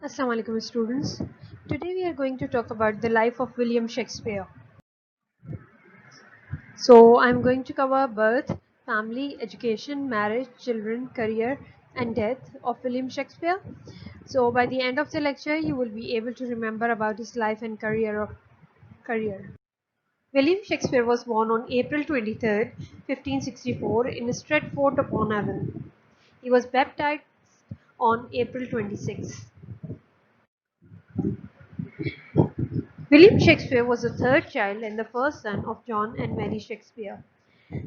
Assalamu alaikum students. Today we are going to talk about the life of William Shakespeare. So I'm going to cover birth, family, education, marriage, children, career and death of William Shakespeare. So by the end of the lecture you will be able to remember about his life and career. William Shakespeare was born on April 23rd, 1564 in Stratford-upon-Avon. He was baptized on April 26th. William Shakespeare was the third child and the first son of John and Mary Shakespeare.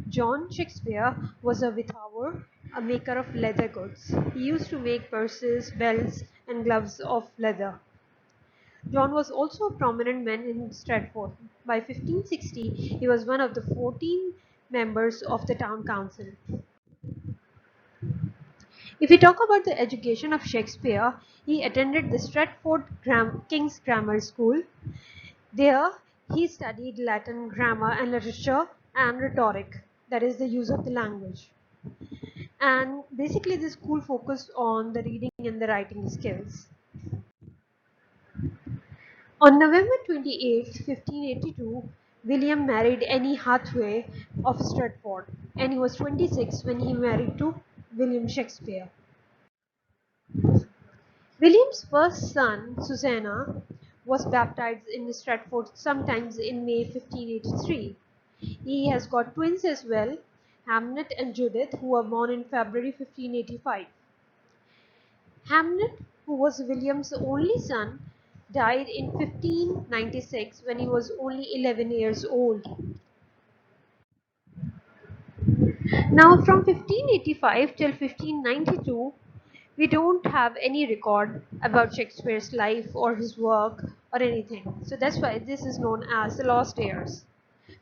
John Shakespeare was a whithaver, a maker of leather goods. He used to make purses, belts, and gloves of leather. John was also a prominent man in Stratford. By 1560, he was one of the 14 members of the town council. If we talk about the education of Shakespeare, he attended the King's Grammar School. There, he studied Latin grammar and literature and rhetoric, that is the use of the language. And basically, the school focused on the reading and the writing skills. On November 28, 1582, William married Anne Hathaway of Stratford, and he was 26 when he married to William Shakespeare. William's first son, Susanna, was baptized in Stratford sometimes in May 1583. He has got twins as well, Hamnet and Judith, who were born in February 1585. Hamnet, who was William's only son, died in 1596 when he was only 11 years old. Now from 1585 till 1592, we don't have any record about Shakespeare's life or his work or anything. So that's why this is known as the lost years.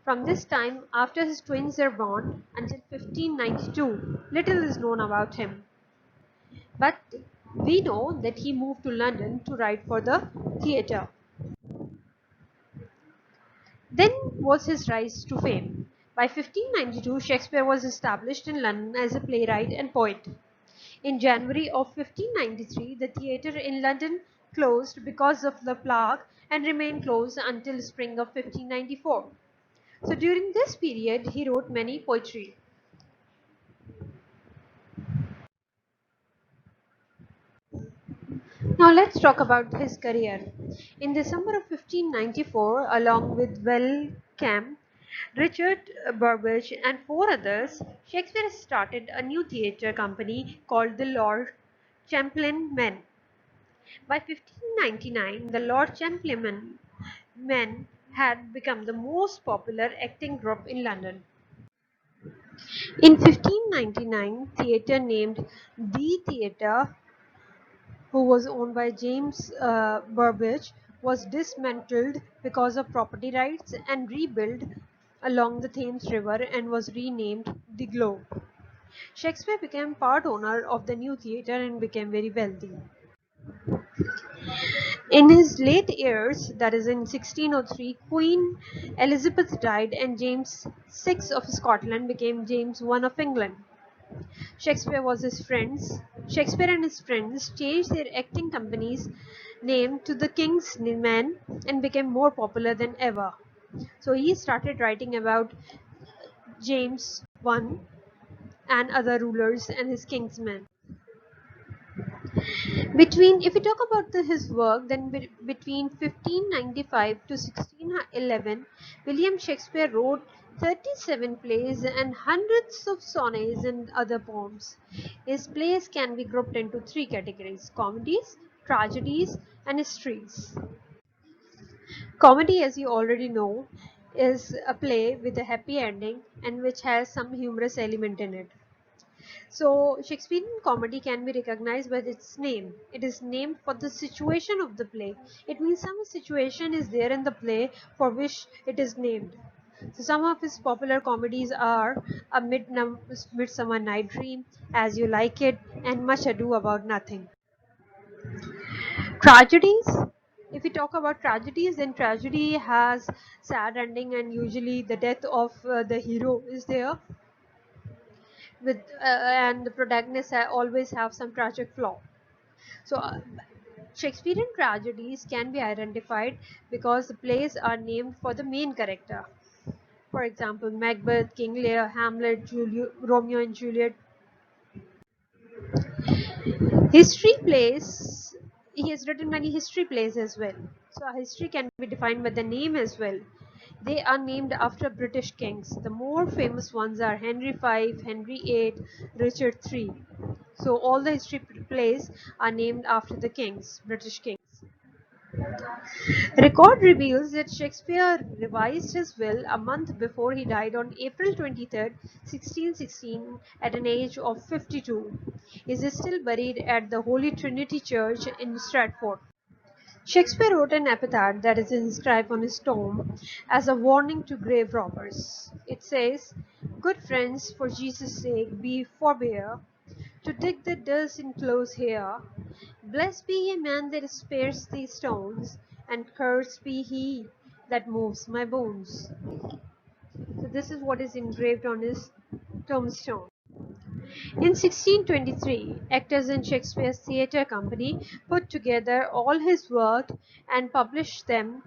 From this time, after his twins are born, until 1592, little is known about him. But we know that he moved to London to write for the theatre. Then was his rise to fame. By 1592, Shakespeare was established in London as a playwright and poet. In January of 1593, the theatre in London closed because of the plague and remained closed until spring of 1594. So during this period, he wrote many poetry. Now let's talk about his career. In December of 1594, along with Wellcome, Richard Burbage and four others, Shakespeare started a new theatre company called the Lord Chamberlain Men. By 1599, the Lord Chamberlain Men had become the most popular acting group in London. In 1599, theatre named The Theatre, who was owned by James Burbage, was dismantled because of property rights and rebuilt along the Thames River and was renamed The Globe. Shakespeare became part owner of the new theatre and became very wealthy. In his late years, that is in 1603, Queen Elizabeth died and James VI of Scotland became James I of England. Shakespeare and his friends changed their acting company's name to the King's Men and became more popular than ever. So he started writing about James I and other rulers and his King's Men. If we talk about his work, then between 1595 to 1611, William Shakespeare wrote 37 plays and hundreds of sonnets and other poems. His plays can be grouped into three categories: comedies, tragedies, and histories. Comedy, as you already know, is a play with a happy ending and which has some humorous element in it. So, Shakespearean comedy can be recognized by its name. It is named for the situation of the play. It means some situation is there in the play for which it is named. So, some of his popular comedies are A Midsummer Night Dream, As You Like It, and Much Ado About Nothing. Tragedies. If we talk about tragedies, then tragedy has sad ending and usually the death of the hero is there and the protagonists always have some tragic flaw. So Shakespearean tragedies can be identified because the plays are named for the main character. For example, Macbeth, King Lear, Hamlet, Romeo and Juliet. History plays, he has written many history plays as well. So a history can be defined by the name as well. They are named after British kings. The more famous ones are Henry V, Henry VIII, Richard III. So all the history plays are named after the kings, British kings. Record reveals that Shakespeare revised his will a month before he died on April 23rd, 1616, at an age of 52. He is still buried at the Holy Trinity Church in Stratford. Shakespeare wrote an epitaph that is inscribed on his tomb as a warning to grave robbers. It says, "Good friends, for Jesus' sake, be forbear to dig the dust in close here. Blessed be a man that spares these stones, and cursed be he that moves my bones." So this is what is engraved on his tombstone. In 1623, actors in Shakespeare's theatre company put together all his work and published them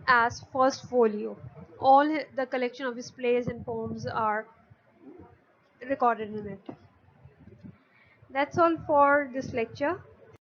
as first folio. All the collection of his plays and poems are recorded in it. That's all for this lecture.